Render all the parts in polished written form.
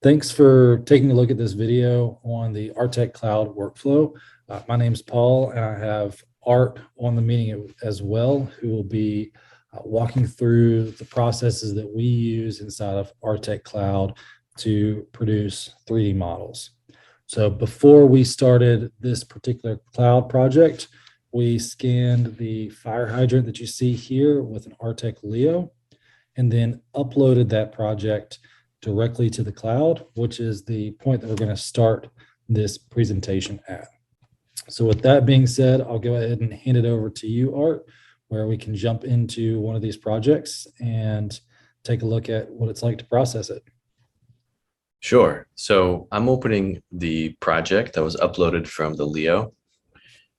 Thanks for taking a look at this video on the Artec Cloud workflow. My name is Paul, and I have Art on the meeting as well, who will be walking through the processes that we use inside of Artec Cloud to produce 3D models. So before we started this particular cloud project, we scanned the fire hydrant that you see here with an Artec Leo, and then uploaded that project directly to the cloud, which is the point that we're going to start this presentation at. So with that being said, I'll go ahead and hand it over to you, Art, where we can jump into one of these projects and take a look at what it's like to process it. Sure. So I'm opening the project that was uploaded from the Leo.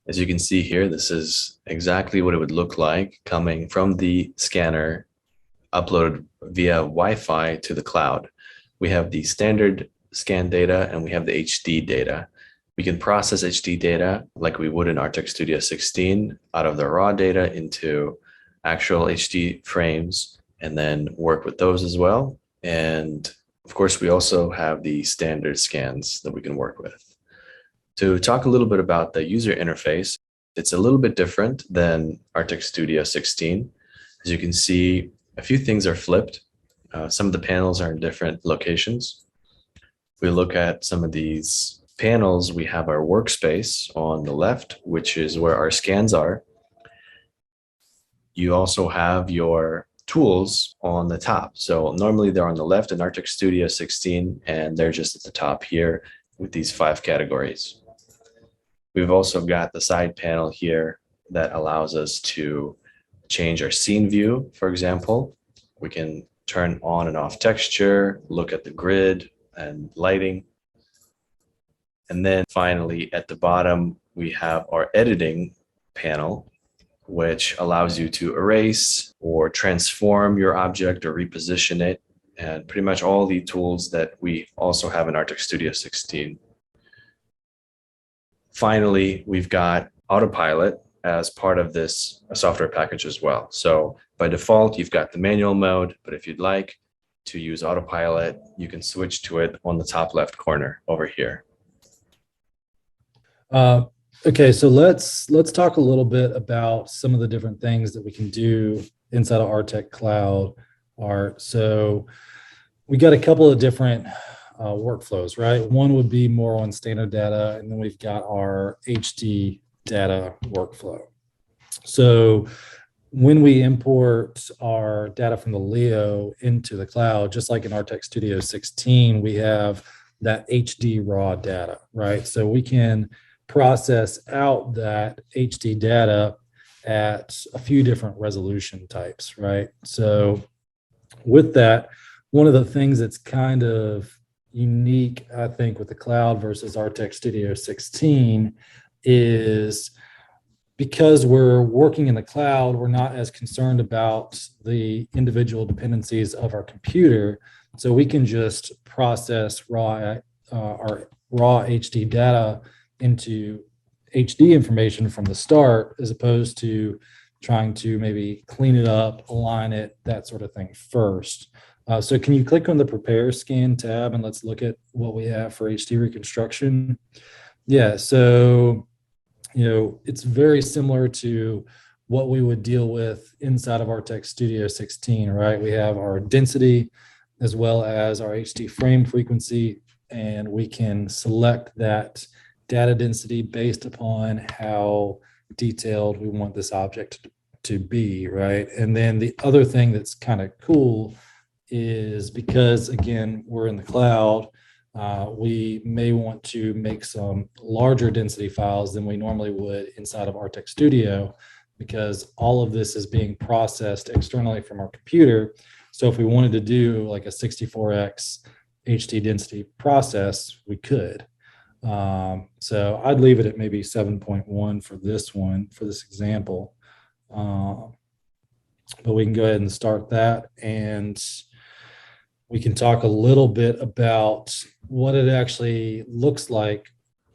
As you can see here, this is exactly what it would look like coming from the scanner uploaded via Wi-Fi to the cloud. We have the standard scan data and we have the HD data. We can process HD data like we would in Artec Studio 16 out of the raw data into actual HD frames and then work with those as well. And of course, we also have the standard scans that we can work with. To talk a little bit about the user interface, it's a little bit different than Artec Studio 16. As you can see, a few things are flipped. Some of the panels are in different locations. If we look at some of these panels, we have our workspace on the left, which is where our scans are. You also have your tools on the top. So normally they're on the left in Artec Studio 16, and they're just at the top here with these 5 categories. We've also got the side panel here that allows us to change our scene view. For example, we can turn on and off texture, look at the grid and lighting. And then finally at the bottom, we have our editing panel, which allows you to erase or transform your object or reposition it, and pretty much all the tools that we also have in Artec Studio 16. Finally, we've got Autopilot as part of this software package as well. So by default, you've got the manual mode, but if you'd like to use Autopilot, you can switch to it on the top left corner over here. Okay, so let's talk a little bit about some of the different things that we can do inside of Artec Cloud, Art. So we got a couple of different workflows, right? One would be more on standard data, and then we've got our HD data workflow. So when we import our data from the Leo into the cloud, just like in Artec Studio 16, we have that HD raw data, right? So we can process out that HD data at a few different resolution types, right? So with that, one of the things that's kind of unique, I think, with the cloud versus Artec Studio 16 is because we're working in the cloud, we're not as concerned about the individual dependencies of our computer. So we can just process our raw HD data into HD information from the start, as opposed to trying to maybe clean it up, align it, that sort of thing first. So can you click on the Prepare Scan tab and let's look at what we have for HD reconstruction? Yeah, so it's very similar to what we would deal with inside of Artec Studio 16, right? We have our density as well as our HD frame frequency, and we can select that data density based upon how detailed we want this object to be, right? And then the other thing that's kind of cool is because, again, we're in the cloud, we may want to make some larger density files than we normally would inside of Artec Studio, because all of this is being processed externally from our computer. So if we wanted to do like a 64x HD density process, we could. So I'd leave it at maybe 7.1 for this one, for this example. But we can go ahead and start that, and we can talk a little bit about what it actually looks like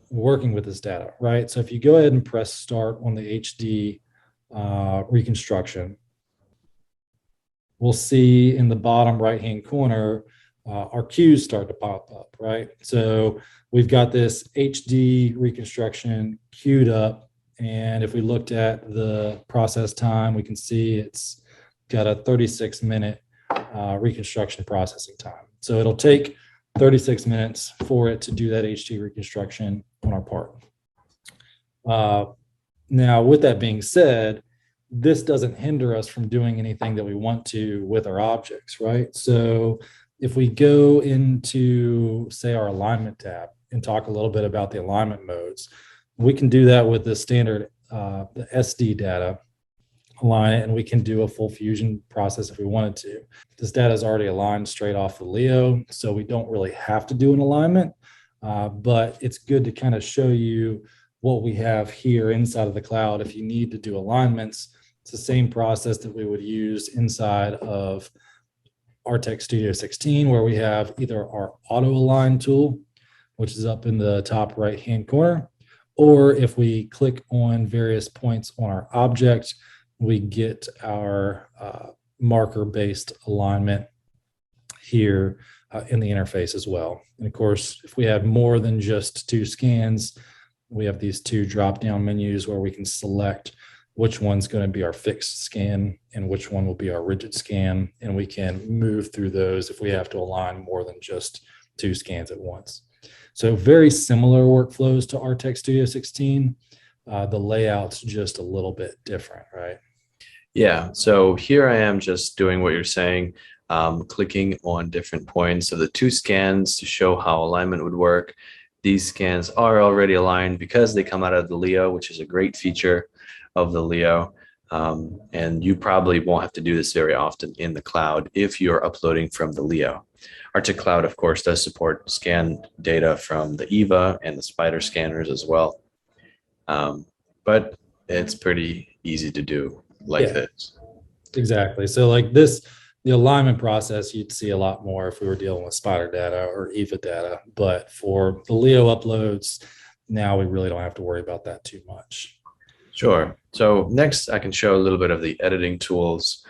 working with this data, right? So if you go ahead and press start on the HD reconstruction, we'll see in the bottom right-hand corner our cues start to pop up, right? So we've got this HD reconstruction queued up. And if we looked at the process time, we can see it's got a 36-minute reconstruction processing time. So it'll take 36 minutes for it to do that HD reconstruction on our part. Now, with that being said, this doesn't hinder us from doing anything that we want to with our objects, right? So if we go into, say, our alignment tab and talk a little bit about the alignment modes, we can do that with the standard the SD data, align it, and we can do a full fusion process if we wanted to. This data is already aligned straight off the Leo, so we don't really have to do an alignment, but it's good to kind of show you what we have here inside of the cloud. If you need to do alignments, it's the same process that we would use inside of Artec Studio 16, where we have either our auto align tool, which is up in the top right hand corner, or if we click on various points on our object, we get our marker based alignment here in the interface as well. And of course, if we have more than just 2 scans, we have these 2 drop down menus where we can select which one's going to be our fixed scan and which one will be our rigid scan. And we can move through those if we have to align more than just 2 scans at once. So very similar workflows to Artec Studio 16. The layout's just a little bit different, right? Yeah, so here I am just doing what you're saying, clicking on different points of the 2 scans to show how alignment would work. These scans are already aligned because they come out of the Leo, which is a great feature of the Leo. And you probably won't have to do this very often in the cloud if you're uploading from the Leo. Artec Cloud, of course, does support scan data from the EVA and the Spider scanners as well. But it's pretty easy to do like this. Exactly. So like this, the alignment process, you'd see a lot more if we were dealing with Spider data or EVA data. But for the Leo uploads, now we really don't have to worry about that too much. Sure. So next, I can show a little bit of the editing tools.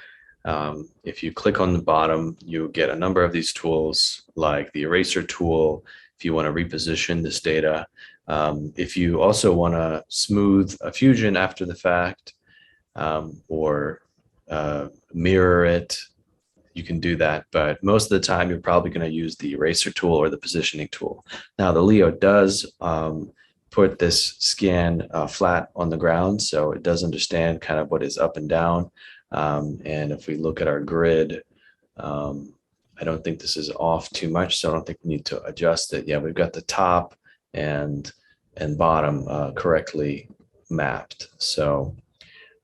If you click on the bottom, you get a number of these tools, like the eraser tool, if you want to reposition this data. If you also want to smooth a fusion after the fact, or mirror it, you can do that. But most of the time, you're probably going to use the eraser tool or the positioning tool. Now, the Leo does put this scan flat on the ground, so it does understand kind of what is up and down. And if we look at our grid, I don't think this is off too much, so I don't think we need to adjust it. Yeah, we've got the top and bottom correctly mapped. So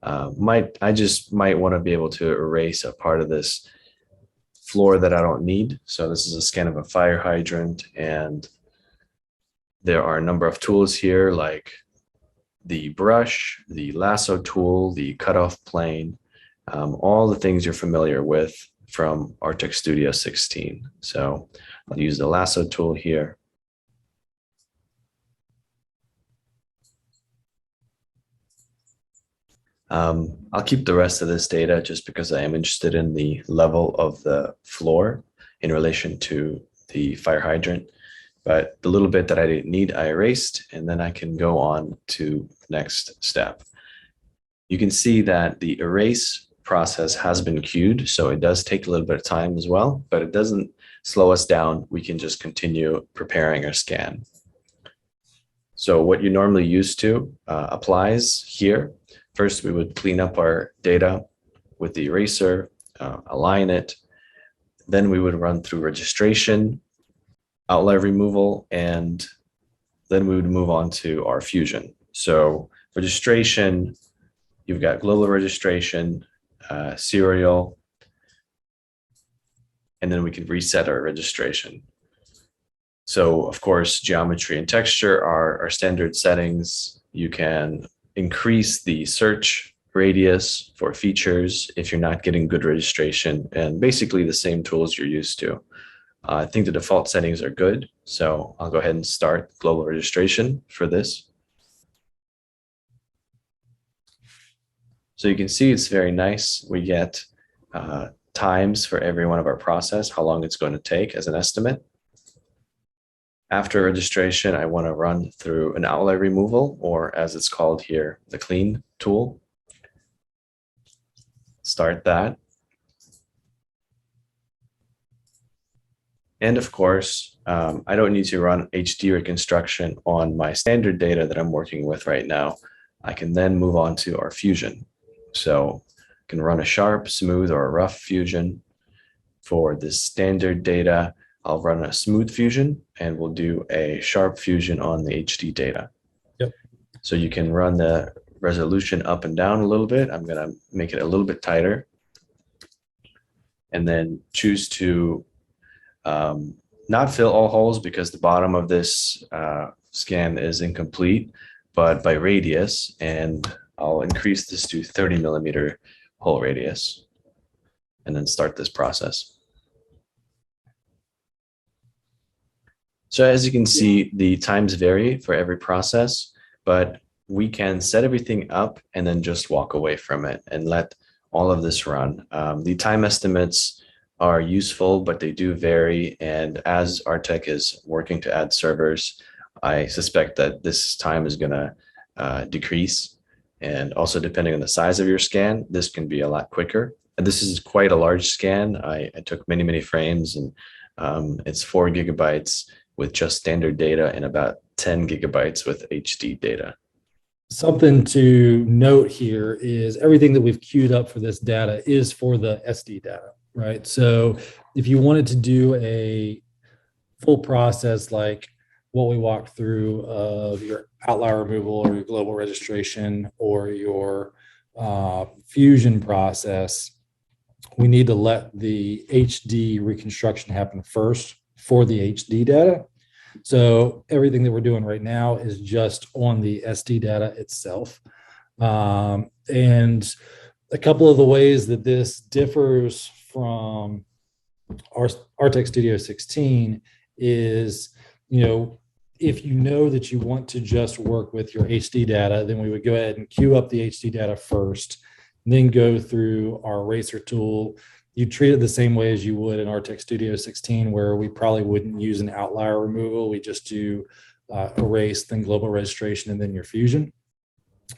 I just might want to be able to erase a part of this floor that I don't need. So this is a scan of a fire hydrant, and there are a number of tools here, like the brush, the lasso tool, the cutoff plane, all the things you're familiar with from Artec Studio 16. So I'll use the lasso tool here. I'll keep the rest of this data just because I am interested in the level of the floor in relation to the fire hydrant. But the little bit that I didn't need, I erased, and then I can go on to the next step. You can see that the erase process has been queued, so it does take a little bit of time as well, but it doesn't slow us down. We can just continue preparing our scan. So what you normally used to applies here. First, we would clean up our data with the eraser, align it. Then we would run through registration, outlier removal, and then we would move on to our fusion. So registration, you've got global registration, serial, and then we can reset our registration. So of course, geometry and texture are our standard settings. You can increase the search radius for features if you're not getting good registration, and basically the same tools you're used to. I think the default settings are good, so I'll go ahead and start global registration for this. So you can see it's very nice. We get times for every one of our process, how long it's going to take as an estimate. After registration, I want to run through an outlier removal, or as it's called here, the clean tool. Start that. And of course, I don't need to run HD reconstruction on my standard data that I'm working with right now. I can then move on to our fusion. So I can run a sharp, smooth, or a rough fusion. For this standard data, I'll run a smooth fusion and we'll do a sharp fusion on the HD data. Yep. So you can run the resolution up and down a little bit. I'm going to make it a little bit tighter. And then choose to not fill all holes because the bottom of this scan is incomplete, but by radius, and I'll increase this to 30 millimeter hole radius and then start this process. So as you can see, the times vary for every process, but we can set everything up and then just walk away from it and let all of this run. The time estimates are useful, but they do vary. And as Artec is working to add servers, I suspect that this time is going to decrease. And also depending on the size of your scan, this can be a lot quicker. And this is quite a large scan. I took many, many frames, and it's 4 gigabytes with just standard data and about 10 gigabytes with HD data. Something to note here is everything that we've queued up for this data is for the SD data, right? So if you wanted to do a full process like what we walked through of your outlier removal or your global registration or your fusion process, we need to let the HD reconstruction happen first for the HD data. So everything that we're doing right now is just on the SD data itself. And a couple of the ways that this differs from our Artec Studio 16 is, if you know that you want to just work with your HD data, then we would go ahead and queue up the HD data first, then go through our eraser tool. You treat it the same way as you would in Artec Studio 16, where we probably wouldn't use an outlier removal. We just do erase, then global registration, and then your fusion.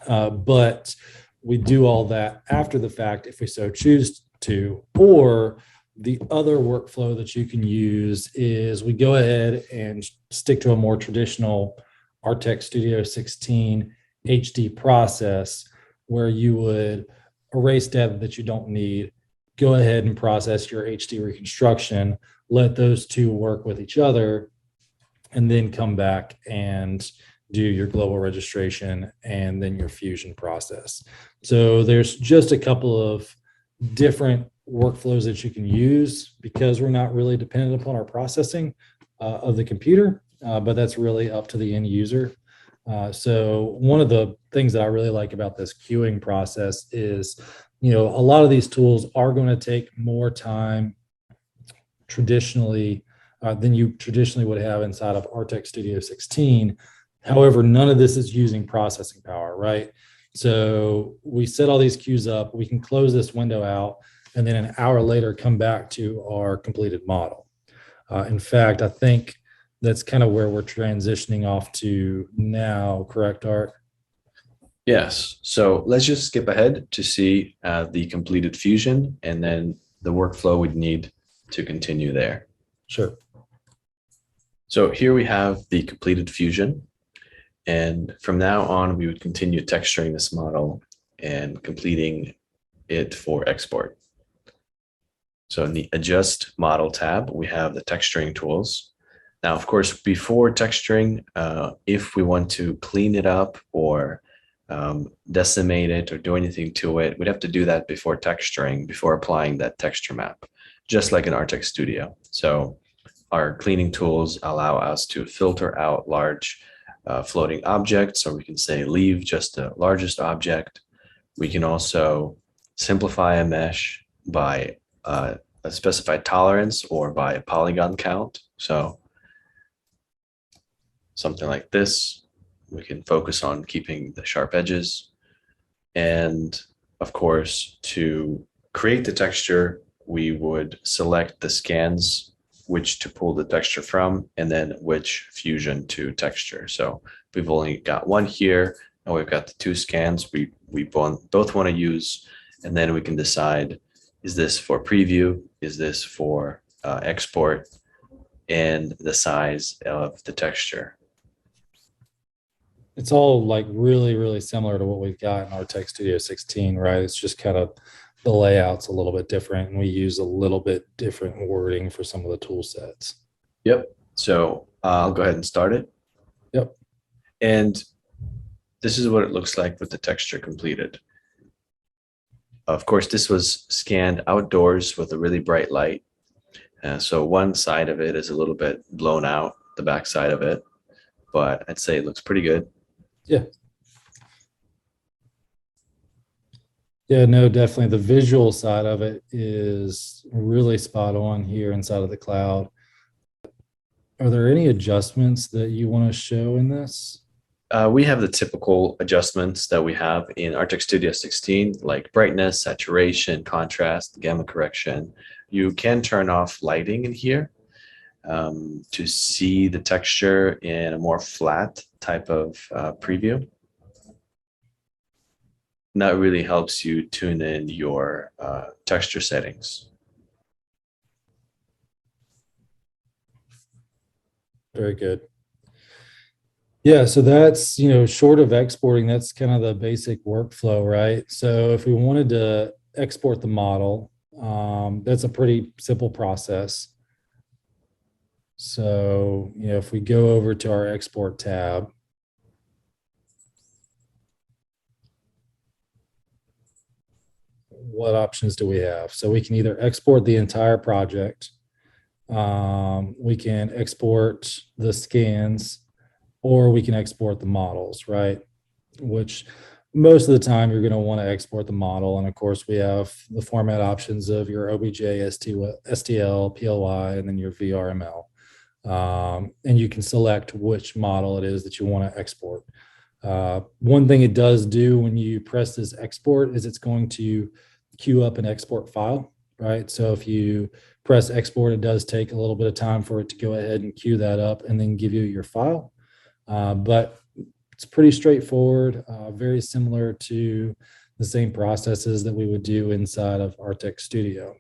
But we do all that after the fact if we so choose to. Or the other workflow that you can use is we go ahead and stick to a more traditional Artec Studio 16 HD process where you would erase data that you don't need, go ahead and process your HD reconstruction, let those two work with each other, and then come back and do your global registration and then your fusion process. So there's just a couple of different workflows that you can use because we're not really dependent upon our processing of the computer, but that's really up to the end user. So one of the things that I really like about this queuing process is, a lot of these tools are going to take more time traditionally than you traditionally would have inside of Artec Studio 16. However, none of this is using processing power, right? So we set all these queues up, we can close this window out, and then an hour later come back to our completed model. In fact, I think that's kind of where we're transitioning off to now, correct, Art? Yes. So let's just skip ahead to see the completed fusion and then the workflow we'd need to continue there. Sure. So here we have the completed fusion. And from now on, we would continue texturing this model and completing it for export. So in the Adjust Model tab, we have the texturing tools. Now, of course, before texturing, if we want to clean it up or decimate it or do anything to it, we'd have to do that before texturing, before applying that texture map, just like in Artec Studio. So our cleaning tools allow us to filter out large floating objects, or we can say leave just the largest object. We can also simplify a mesh by a specified tolerance or by a polygon count. So something like this, we can focus on keeping the sharp edges. And of course, to create the texture, we would select the scans, which to pull the texture from, and then which fusion to texture. So we've only got one here, and we've got the two scans we both want to use, and then we can decide, is this for preview? Is this for export? And the size of the texture. It's all like really, really similar to what we've got in Artec Studio 16, right? It's just kind of the layout's a little bit different, and we use a little bit different wording for some of the tool sets. Yep. So I'll go ahead and start it. Yep. And this is what it looks like with the texture completed. Of course, this was scanned outdoors with a really bright light. So one side of it is a little bit blown out, the back side of it, but I'd say it looks pretty good. Yeah. Yeah, no, definitely. The visual side of it is really spot on here inside of the cloud. Are there any adjustments that you want to show in this? We have the typical adjustments that we have in Artec Studio 16, like brightness, saturation, contrast, gamma correction. You can turn off lighting in here to see the texture in a more flat type of preview. And that really helps you tune in your texture settings. Very good. Yeah, so that's, short of exporting, that's kind of the basic workflow, right? So if we wanted to export the model, that's a pretty simple process. So, if we go over to our export tab, what options do we have? So we can either export the entire project, we can export the scans, or we can export the models, right? Which most of the time you're going to want to export the model. And of course, we have the format options of your OBJ, STL, PLY, and then your VRML. And you can select which model it is that you want to export. One thing it does do when you press this export is it's going to queue up an export file, right? So if you press export, it does take a little bit of time for it to go ahead and queue that up and then give you your file. But it's pretty straightforward, very similar to the same processes that we would do inside of Artec Studio.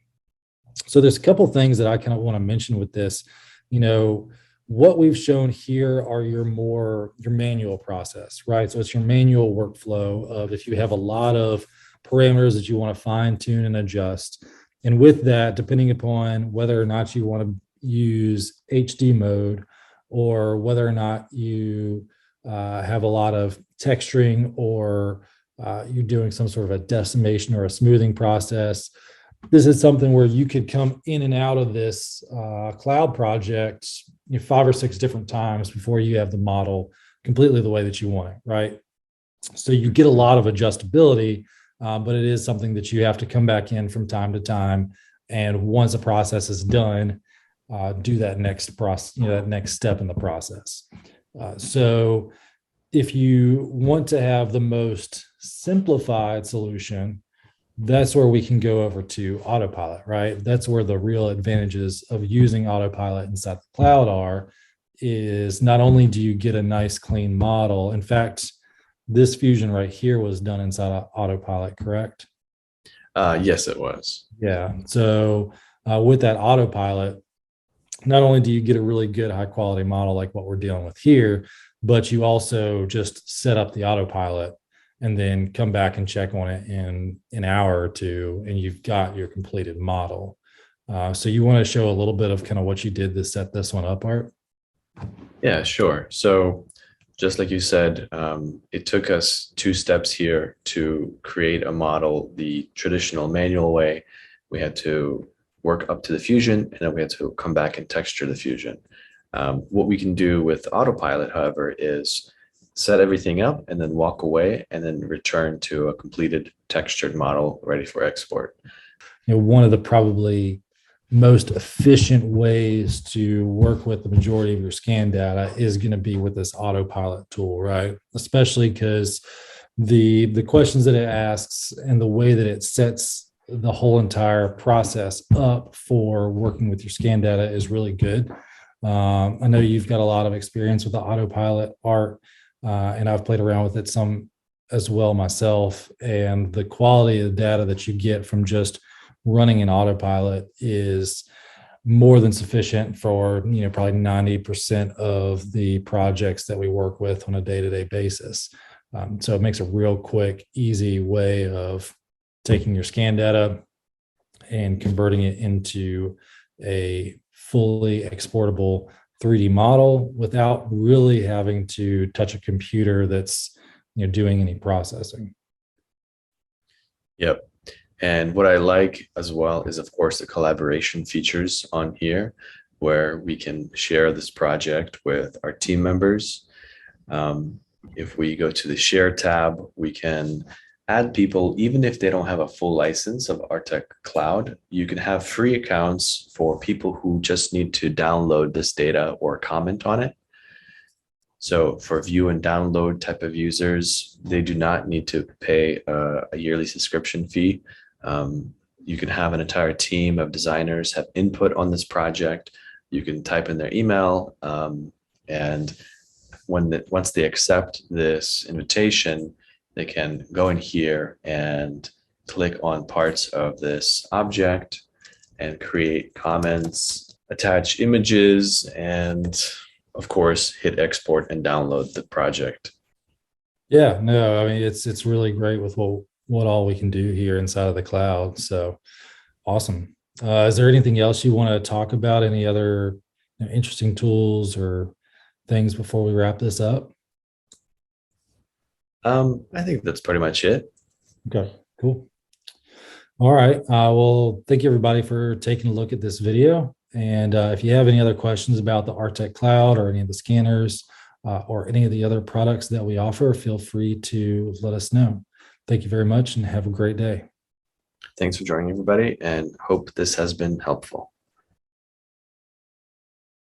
So there's a couple of things that I kind of want to mention with this. What we've shown here are your manual process, right? So it's your manual workflow of if you have a lot of parameters that you want to fine tune and adjust. And with that, depending upon whether or not you want to use HD mode, or whether or not you have a lot of texturing, or you're doing some sort of a decimation or a smoothing process, this is something where you could come in and out of this cloud project 5 or 6 different times before you have the model completely the way that you want it, right? So you get a lot of adjustability, but it is something that you have to come back in from time to time. And once a process is done, do that next process, that next step in the process. So if you want to have the most simplified solution, that's where we can go over to Autopilot, right? That's where the real advantages of using Autopilot inside the cloud are, is not only do you get a nice clean model. In fact, this fusion right here was done inside of Autopilot, correct? Yes, it was. Yeah. So with that Autopilot, not only do you get a really good high quality model like what we're dealing with here, but you also just set up the Autopilot and then come back and check on it in an hour or two, and you've got your completed model. So you want to show a little bit of kind of what you did to set this one up, Art? Yeah, sure. So just like you said, it took us 2 steps here to create a model the traditional manual way. We had to work up to the fusion, and then we had to come back and texture the fusion. What we can do with Autopilot, however, is set everything up and then walk away and then return to a completed textured model ready for export. One of the probably most efficient ways to work with the majority of your scan data is going to be with this Autopilot tool, right? Especially because the questions that it asks and the way that it sets the whole entire process up for working with your scan data is really good. I know you've got a lot of experience with the Autopilot art, and I've played around with it some as well myself. And the quality of the data that you get from just running an Autopilot is more than sufficient for, probably 90% of the projects that we work with on a day-to-day basis. So it makes a real quick, easy way of taking your scan data and converting it into a fully exportable 3D model without really having to touch a computer that's doing any processing. Yep. And what I like as well is, of course, the collaboration features on here where we can share this project with our team members. If we go to the share tab, we can add people, even if they don't have a full license of Artec Cloud. You can have free accounts for people who just need to download this data or comment on it. So for view and download type of users, they do not need to pay a yearly subscription fee. You can have an entire team of designers have input on this project. You can type in their email, and once they accept this invitation, they can go in here and click on parts of this object and create comments, attach images, and of course, hit export and download the project. Yeah, no, I mean, it's really great with what all we can do here inside of the cloud. So awesome. Is there anything else you want to talk about? Any other interesting tools or things before we wrap this up? I think that's pretty much it. Okay, cool. All right. Well, thank you everybody for taking a look at this video. And if you have any other questions about the Artec Cloud or any of the scanners or any of the other products that we offer, feel free to let us know. Thank you very much and have a great day. Thanks for joining, everybody, and hope this has been helpful.